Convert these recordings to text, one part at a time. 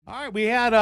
All right, we had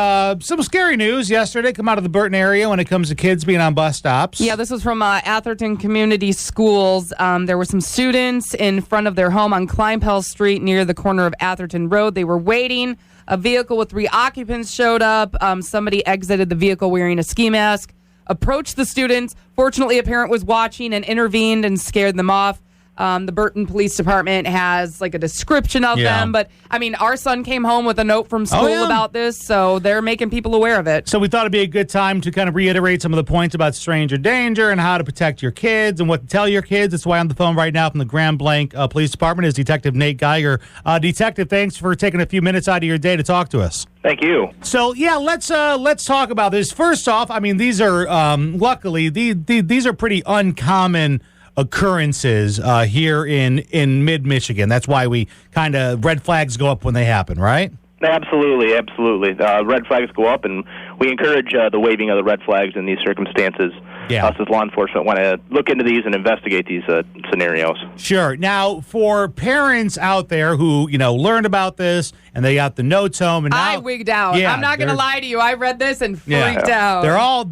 some scary news yesterday come out of the Burton area when it comes to kids being on bus stops. Yeah, this was from Atherton Community Schools. There were some students in front of their home on Kleinpell Street near the corner of Atherton Road. They were waiting. A vehicle with 3 occupants showed up. Somebody exited the vehicle wearing a ski mask, approached the students. Fortunately, a parent was watching and intervened and scared them off. The Burton Police Department has like a description of them, but I mean, our son came home with a note from school about this, so they're making people aware of it. So we thought it'd be a good time to kind of reiterate some of the points about stranger danger and how to protect your kids and what to tell your kids. That's why on the phone right now from the Grand Blanc Police Department is Detective Nate Geiger. Detective, thanks for taking a few minutes out of your day to talk to us. Thank you. So yeah, let's talk about this. First off, I mean, these are luckily these are pretty uncommon occurrences here in mid-Michigan. That's why we kind of red flags go up when they happen, right? Absolutely. Red flags go up, and we encourage the waving of the red flags in these circumstances. Yeah. Us as law enforcement want to look into these and investigate these scenarios. Sure. Now, for parents out there who, learned about this and they got the notes home, and now, I wigged out. Yeah, I'm not going to lie to you. I read this and freaked out.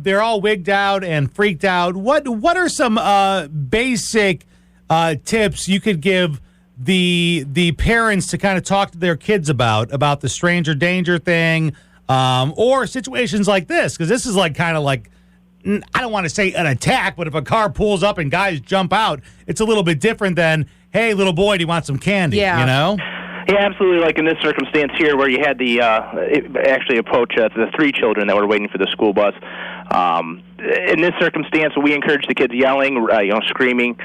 They're all wigged out and freaked out. What are some basic tips you could give the parents to kind of talk to their kids about the stranger danger thing, or situations like this? Because this is like kind of like, I don't want to say an attack, but if a car pulls up and guys jump out, it's a little bit different than, hey, little boy, do you want some candy? Yeah, absolutely. Like in this circumstance here where you had the actually approach the 3 children that were waiting for the school bus. In this circumstance, we encourage the kids yelling, screaming,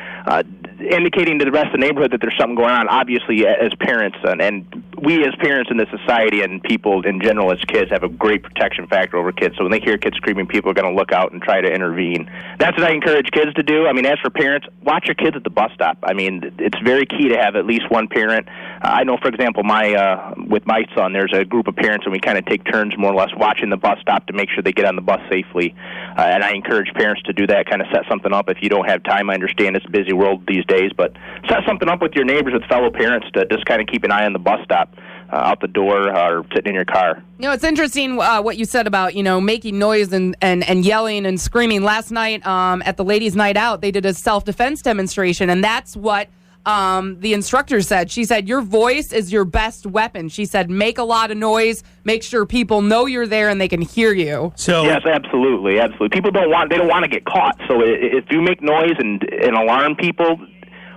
indicating to the rest of the neighborhood that there's something going on, obviously, as parents. And we as parents in this society and people in general as kids have a great protection factor over kids. So when they hear kids screaming, people are going to look out and try to intervene. That's what I encourage kids to do. I mean, as for parents, watch your kids at the bus stop. I mean, it's very key to have at least one parent. I know, for example, with my son, there's a group of parents, and we kind of take turns more or less watching the bus stop to make sure they get on the bus safely. And I encourage parents to do that, kind of set something up. If you don't have time, I understand it's a busy world these days, but set something up with your neighbors, with fellow parents, to just kind of keep an eye on the bus stop, out the door, or sitting in your car. It's interesting what you said about, making noise and yelling and screaming. Last night at the ladies' night out, they did a self-defense demonstration, and that's what the instructor said. She said, your voice is your best weapon. She said, make a lot of noise, make sure people know you're there and they can hear you. So yes, absolutely. People don't want to get caught. So if you make noise and alarm people,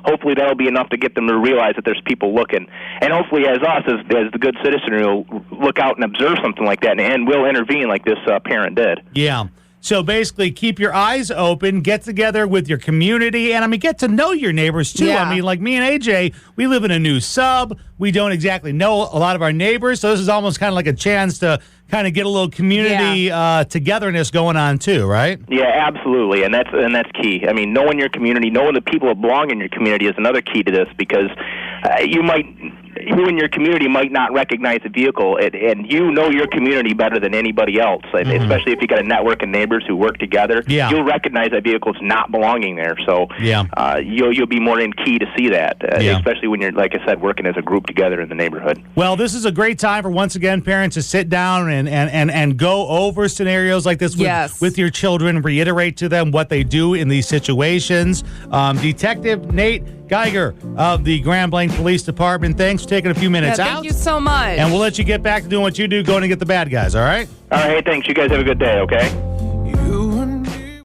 hopefully that'll be enough to get them to realize that there's people looking. And hopefully as the good citizen, will look out and observe something like that and will intervene like this parent did. Yeah. So basically, keep your eyes open, get together with your community, and get to know your neighbors too. Yeah. I mean, like me and AJ, we live in a new sub. We don't exactly know a lot of our neighbors, so this is almost kind of like a chance to kind of get a little community togetherness going on too, right? Yeah, absolutely, and that's key. I mean, knowing your community, knowing the people that belong in your community is another key to this, because you in your community might not recognize a vehicle, and you know your community better than anybody else, and especially if you got a network of neighbors who work together, you'll recognize that vehicle's not belonging there. So you'll be more in key to see that, especially when you're, like I said, working as a group together in the neighborhood. Well, this is a great time for, once again, parents to sit down and go over scenarios like this with your children, reiterate to them what they do in these situations. Detective Nate Geiger of the Grand Blanc Police Department, thanks for taking a few minutes out. Thank you so much. And we'll let you get back to doing what you do, going to get the bad guys, all right? All right, thanks. You guys have a good day, okay?